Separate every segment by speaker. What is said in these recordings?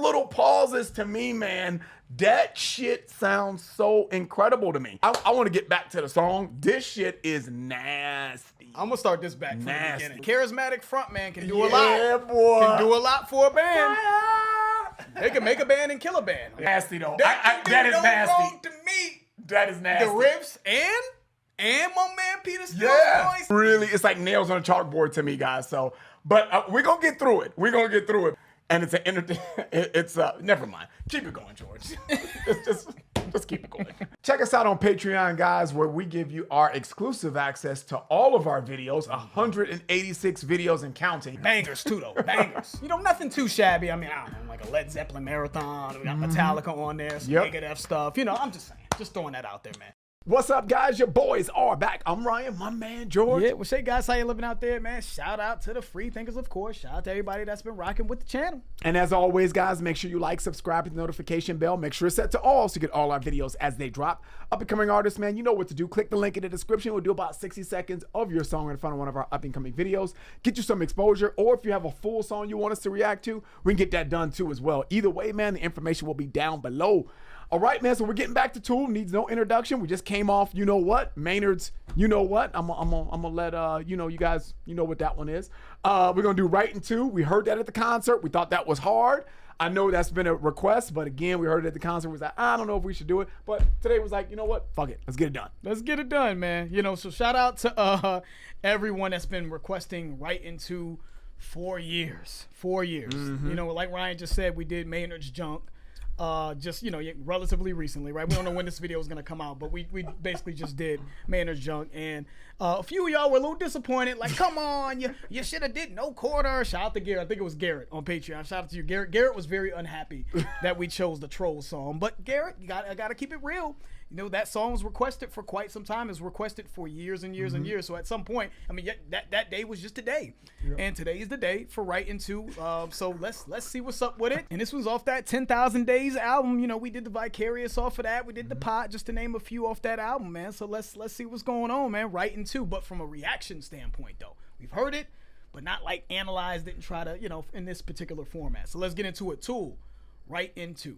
Speaker 1: little pauses to me, man, that shit sounds so incredible to me. I want to get back to the song. This shit is nasty.
Speaker 2: I'm gonna start this back from
Speaker 1: Nasty.
Speaker 2: the beginning. Charismatic frontman can do a lot.
Speaker 1: Yeah, boy.
Speaker 2: Can do a lot for a band. They can make a band and kill a band.
Speaker 1: Nasty though.
Speaker 2: That
Speaker 1: is
Speaker 2: no
Speaker 1: nasty.
Speaker 2: wrong to me.
Speaker 1: That is nasty.
Speaker 2: The riffs and my man Peter Steele's voice.
Speaker 1: Really, it's like nails on a chalkboard to me, guys. So, but we're gonna get through it. We're gonna get through it. And it's never mind. Keep it going, George. just keep it going. Check us out on Patreon, guys, where we give you our exclusive access to all of our videos, 186 videos and counting.
Speaker 2: Bangers too, though. Bangers. You know, nothing too shabby. I mean, I don't know, like a Led Zeppelin marathon. We got Metallica on there, some Megadeth stuff. You know, I'm just saying, just throwing that out there, man.
Speaker 1: What's up, guys? Your boys are back. I'm Ryan, my man, George.
Speaker 2: Yeah, well, say, guys, how you living out there, man? Shout out to the free thinkers, of course. Shout out to everybody that's been rocking with the channel.
Speaker 1: And as always, guys, make sure you like, subscribe, hit the notification bell. Make sure it's set to all so you get all our videos as they drop. Up-and-coming artists, man, you know what to do. Click the link in the description. We'll do about 60 seconds of your song in front of one of our up-and-coming videos. Get you some exposure, or if you have a full song you want us to react to, we can get that done too as well. Either way, man, the information will be down below. All right, man, so we're getting back to Tool. Needs no introduction. We just came off, you know what? Maynard's, you know what? I'm gonna let, you guys, you know what that one is. We're going to do Right in Two. We heard that at the concert. We thought that was hard. I know that's been a request, but again, we heard it at the concert. We was like, I don't know if we should do it. But today was like, you know what? Fuck it. Let's get it done.
Speaker 2: Let's get it done, man. You know, so shout out to everyone that's been requesting Right into 4 years. 4 years. You know, like Ryan just said, we did Maynard's Junk. Just, you know, relatively recently, right? We don't know when this video is going to come out, but we basically just did Maynard's Junk, and a few of y'all were a little disappointed, like, come on, you should have did No Quarter. Shout out to Garrett. I think it was Garrett on Patreon. Shout out to you, Garrett. Garrett was very unhappy that we chose the Troll song, but Garrett, I got to keep it real. You know, that song was requested for quite some time. It was requested for years and years and years. So at some point, I mean, that day was just today. And today is the day for Right Into. So let's see what's up with it. And this was off that 10,000 Days album. You know, we did the Vicarious off of that. We did the Pot, just to name a few off that album, man. So let's see what's going on, man. Right Into. But from a reaction standpoint, though, we've heard it, but not like analyzed it and try to, you know, in this particular format. So let's get into it. Tool, Right Into.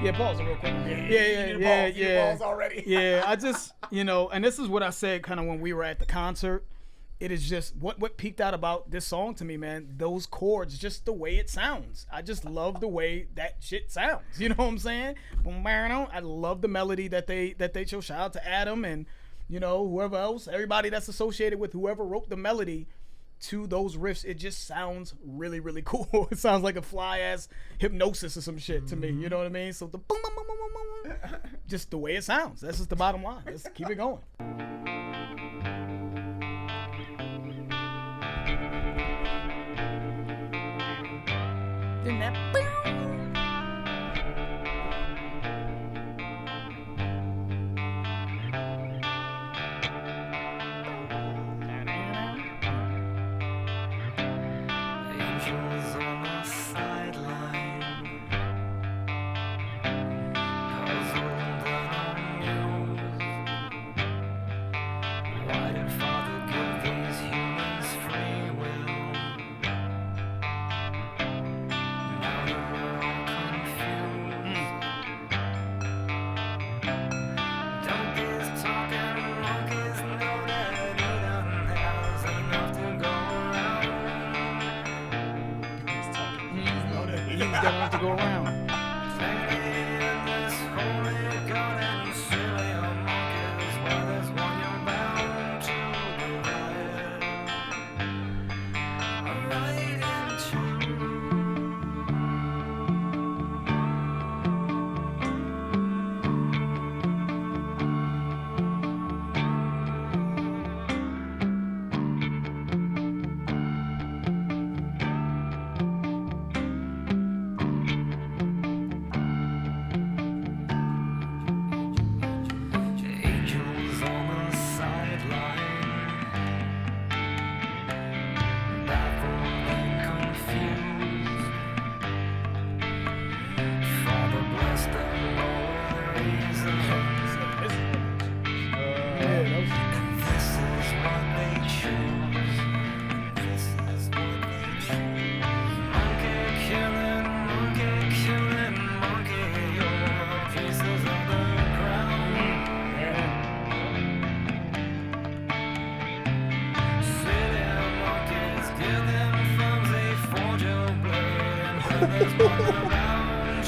Speaker 2: Yeah, pause it real quick. Yeah.
Speaker 1: Balls already.
Speaker 2: Yeah, I just, you know, and this is what I said kind of when we were at the concert. It is just what peaked out about this song to me, man. Those chords, just the way it sounds. I just love the way that shit sounds. You know what I'm saying? I love the melody that they chose. Shout out to Adam and, you know, whoever else, everybody that's associated with whoever wrote the melody to those riffs. It just sounds really, really cool. It sounds like a fly ass hypnosis or some shit to me. You know what I mean? So the boom, boom, boom, boom, boom, boom, just the way it sounds. That's just the bottom line. Let's keep it going. Then that boom. Don't have to go around.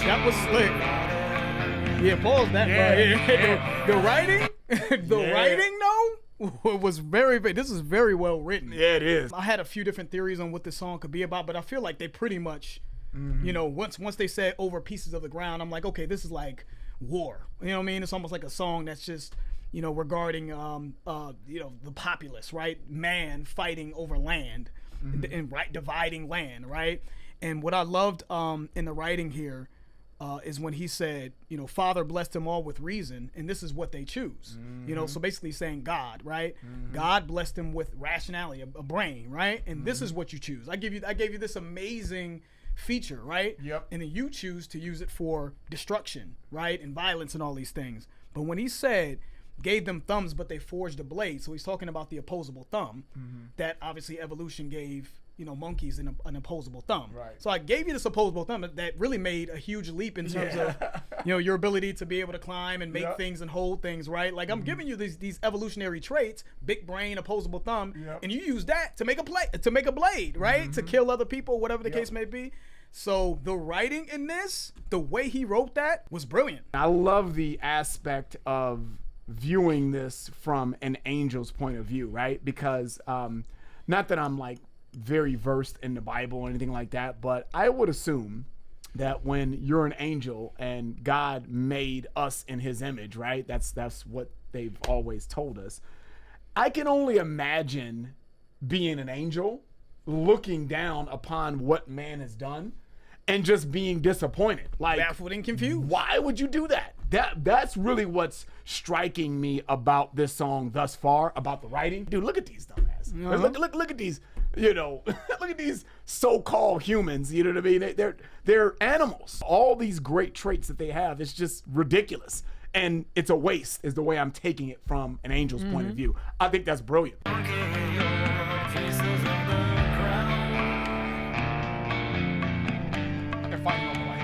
Speaker 2: That was slick. Yeah, pause that.
Speaker 1: Yeah.
Speaker 2: The writing,
Speaker 1: Yeah.
Speaker 2: writing though, was very. This is very well written.
Speaker 1: Yeah, it is.
Speaker 2: I had a few different theories on what this song could be about, but I feel like they pretty much, you know, once they said over pieces of the ground, I'm like, okay, this is like war. You know what I mean? It's almost like a song that's just, you know, regarding, you know, the populace, right? Man fighting over land, and right, dividing land, right? And what I loved in the writing here is when he said, you know, Father blessed them all with reason, and this is what they choose. You know, so basically saying God, right? God blessed them with rationality, a brain, right? And this is what you choose. I gave you this amazing feature, right?
Speaker 1: Yep.
Speaker 2: And then you choose to use it for destruction, right? And violence and all these things. But when he said, gave them thumbs, but they forged a blade, so he's talking about the opposable thumb that obviously evolution gave, you know, monkeys an opposable thumb.
Speaker 1: Right.
Speaker 2: So I gave you this opposable thumb that really made a huge leap in terms of, you know, your ability to be able to climb and make things and hold things, right? Like I'm giving you these evolutionary traits, big brain, opposable thumb, and you use that to make a blade, right? To kill other people, whatever the case may be. So the writing in this, the way he wrote that was brilliant.
Speaker 1: I love the aspect of viewing this from an angel's point of view, right? Because not that I'm like very versed in the Bible or anything like that, but I would assume that when you're an angel and God made us in his image, right? That's what they've always told us. I can only imagine being an angel looking down upon what man has done and just being disappointed. Like,
Speaker 2: Baffled and confused.
Speaker 1: why would you do that? That's really what's striking me about this song thus far, about the writing. Dude, look at these dumbasses. Look at these, you know, look at these so-called humans, you know what I mean? They're animals. All these great traits that they have, it's just ridiculous. And it's a waste is the way I'm taking it from an angel's point of view. I think that's brilliant. They're fighting over land.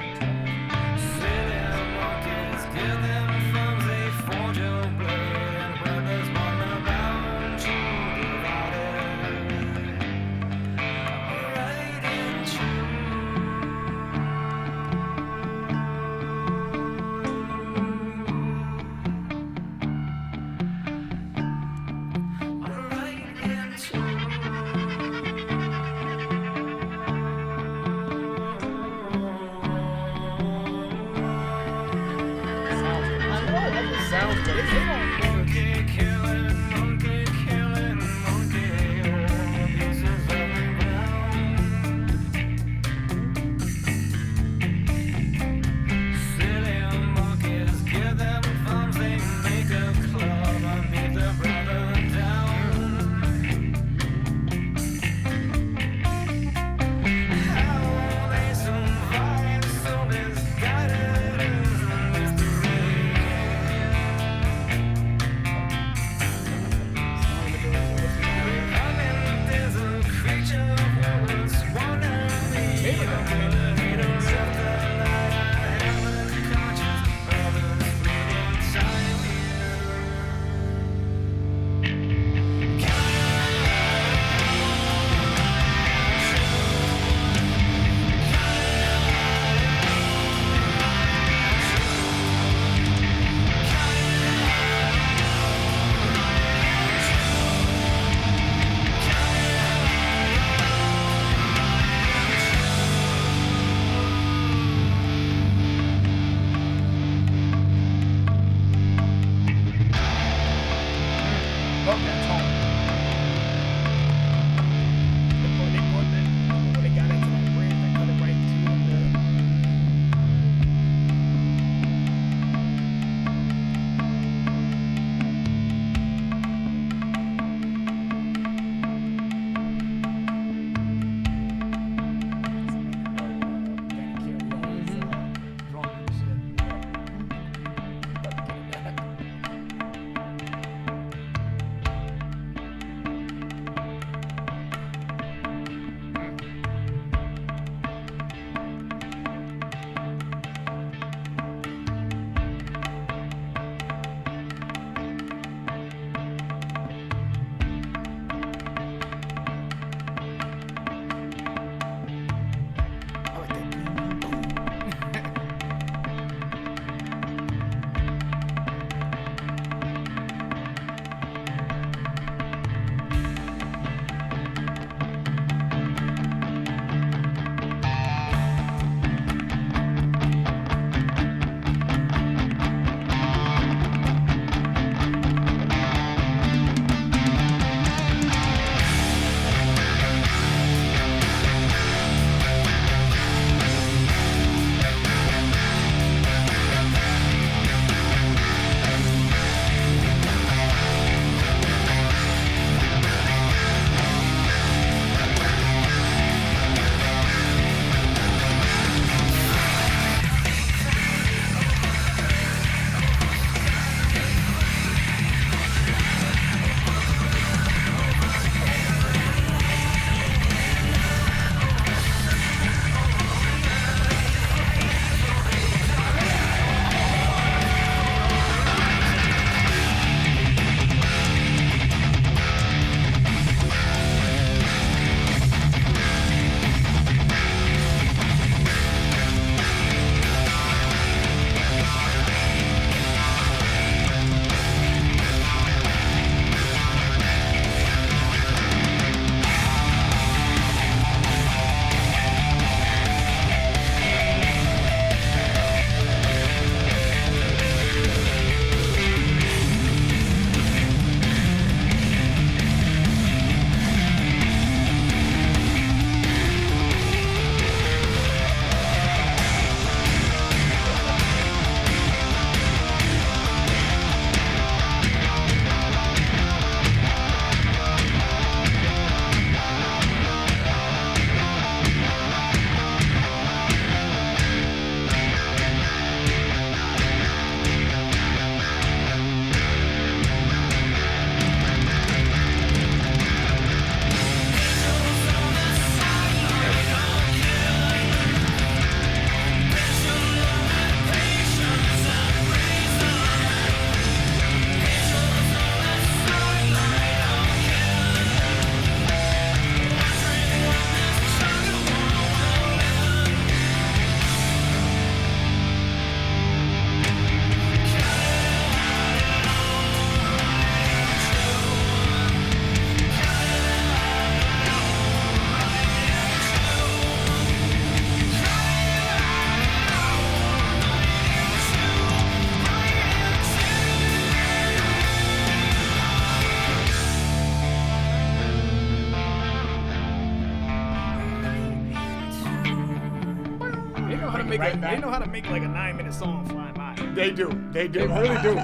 Speaker 2: make
Speaker 1: right back.
Speaker 2: they know how to make like a 9-minute song flying by.
Speaker 1: They do. They do.
Speaker 2: They really do.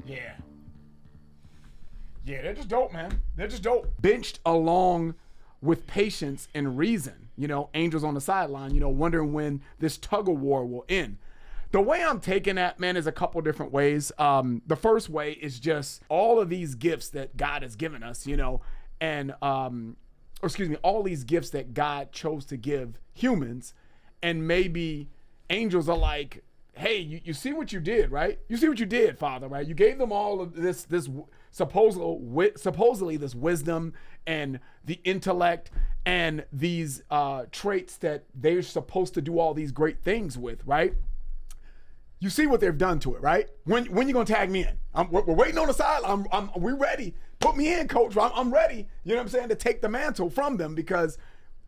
Speaker 1: Yeah. Yeah, they're just dope, man. They're just dope. Benched along with patience and reason, angels on the sideline, wondering when this tug of war will end. The way I'm taking that, man, is a couple different ways. The first way is just all of these gifts that God has given us, and, all these gifts that God chose to give humans, and maybe angels are like, hey, you see what you did, right? You see what you did, Father, right? You gave them all of this supposedly this wisdom and the intellect and these traits that they're supposed to do all these great things with, right? You see what they've done to it, right? When you gonna tag me in? We're waiting on the side. We're ready. Put me in, coach. I'm ready. You know what I'm saying? To take the mantle from them, because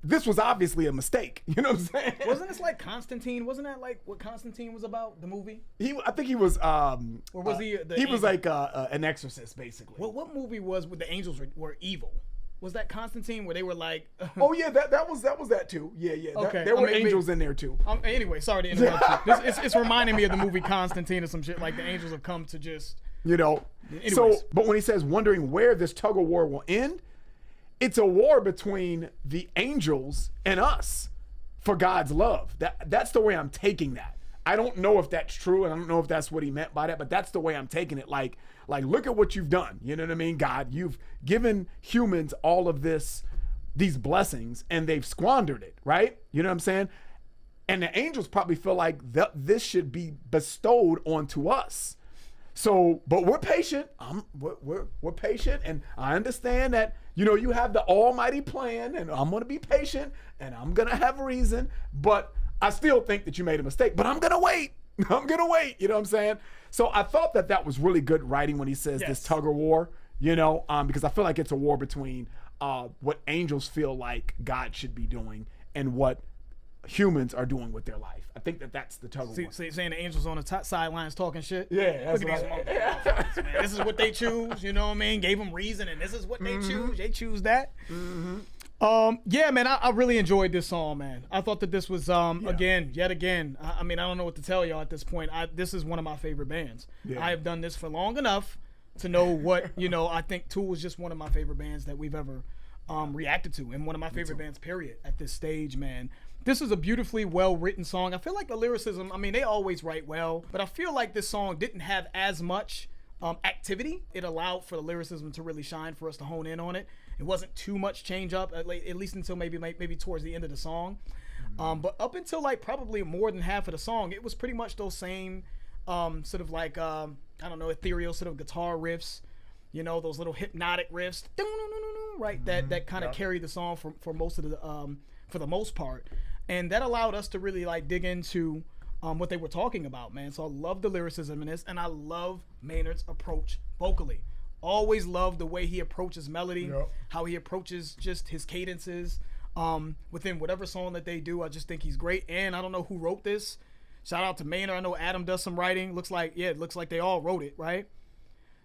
Speaker 1: this was obviously a mistake. You know what I'm saying?
Speaker 2: Wasn't this like Constantine? Wasn't that like what Constantine was about, the movie?
Speaker 1: I think he was.
Speaker 2: Or was he?
Speaker 1: He was like an exorcist, basically.
Speaker 2: What movie was where the angels were evil? Was that Constantine, where they were like?
Speaker 1: Oh yeah, that was that too. Yeah.
Speaker 2: Okay.
Speaker 1: There were angels in there too.
Speaker 2: Anyway, sorry to interrupt you. It's reminding me of the movie Constantine or some shit. Like the angels have come to just.
Speaker 1: Anyways. So, but when he says wondering where this tug of war will end, it's a war between the angels and us for God's love. That's the way I'm taking that. I don't know if that's true, and I don't know if that's what he meant by that, but that's the way I'm taking it. Like look at what you've done. You know what I mean? God, you've given humans all of these blessings, and they've squandered it, right? You know what I'm saying? And the angels probably feel like this should be bestowed onto us. So, but we're patient. We're patient, and I understand that you have the almighty plan, and I'm gonna be patient, and I'm gonna have a reason. But I still think that you made a mistake. But I'm gonna wait. I'm gonna wait. You know what I'm saying? So I thought that was really good writing when he says this tug of war. Because I feel like it's a war between what angels feel like God should be doing and what humans are doing with their life. I think that's the tug of war.
Speaker 2: So you're saying the angels on the sidelines talking shit?
Speaker 1: Yeah,
Speaker 2: look at these motherfuckers, man. This is what they choose. You know what I mean? Gave them reason, and this is what they choose. They choose that. Yeah, man. I really enjoyed this song, man. I thought that this was yet again. I mean, I don't know what to tell y'all at this point. This is one of my favorite bands. Yeah. I have done this for long enough to know what I think Tool is just one of my favorite bands that we've ever reacted to, and one of my favorite bands, period, at this stage, man. This is a beautifully well-written song. I feel like the lyricism, I mean, they always write well, but I feel like this song didn't have as much activity. It allowed for the lyricism to really shine, for us to hone in on it. It wasn't too much change up, at least until maybe towards the end of the song. But up until like probably more than half of the song, it was pretty much those same sort of like, I don't know, ethereal sort of guitar riffs, those little hypnotic riffs, right? That kind of carried the song for most of the, for the most part. And that allowed us to really like dig into what they were talking about, man. So I love the lyricism in this, and I love Maynard's approach vocally. Always love the way he approaches melody, how he approaches just his cadences within whatever song that they do. I just think he's great. And I don't know who wrote this. Shout out to Maynard. I know Adam does some writing. It looks like they all wrote it, right?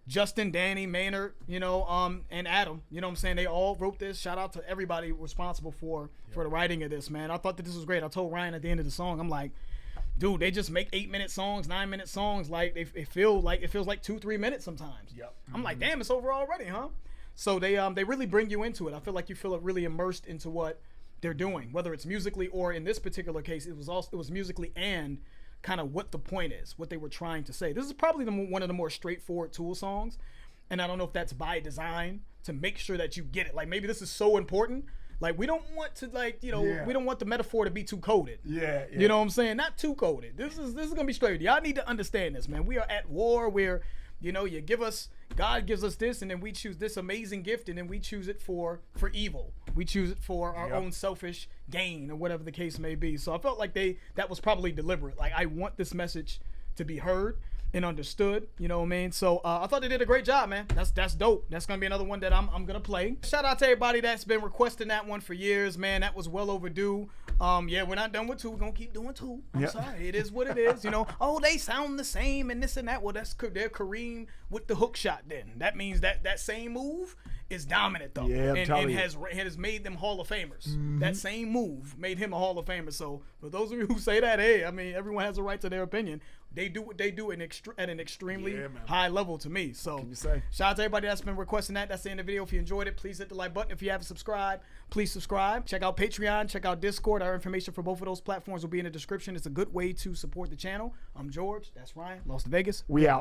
Speaker 2: Justin, Danny, Maynard, and Adam, you know what I'm saying? They all wrote this. Shout out to everybody responsible for the writing of this, man. I thought that this was great. I told Ryan at the end of the song, I'm like, dude, they just make 8-minute songs, 9-minute songs. Like it feels like 2-3 minutes sometimes. Yep. I'm like, damn, it's over already, huh? So they really bring you into it. I feel like you feel really immersed into what they're doing, whether it's musically or in this particular case, it was musically and kind of what the point is, what they were trying to say. This is probably one of the more straightforward Tool songs, and I don't know if that's by design to make sure that you get it. Like maybe this is so important Like, we don't want to, like, you know,
Speaker 1: Yeah.
Speaker 2: we don't want the metaphor to be too coded.
Speaker 1: Yeah.
Speaker 2: You know what I'm saying? Not too coded. This is gonna be straight. Y'all need to understand this, man. We are at war where, you know, God gives us this, and then we choose this amazing gift, and then we choose it for evil. We choose it for our own selfish gain, or whatever the case may be. So I felt like that was probably deliberate. Like, I want this message to be heard and understood, you know what I mean? So I thought they did a great job, man. That's dope. That's gonna be another one that I'm gonna play. Shout out to everybody that's been requesting that one for years, man. That was well overdue. Yeah, we're not done with 2. We're gonna keep doing 2. I'm sorry, it is what it is. You know, oh, they sound the same and this and that. Well, they're Kareem with the hook shot. Then that means that same move is dominant though, and has made them Hall of Famers. That same move made him a Hall of Famer. So for those of you who say that, hey, I mean, everyone has a right to their opinion. They do what they do at an extremely high level to me. So
Speaker 1: Can you say?
Speaker 2: Shout out to everybody that's been requesting that. That's the end of the video. If you enjoyed it, please hit the like button. If you haven't subscribed, please subscribe. Check out Patreon. Check out Discord. Our information for both of those platforms will be in the description. It's a good way to support the channel. I'm George. That's Ryan. Las Vegas.
Speaker 1: We out.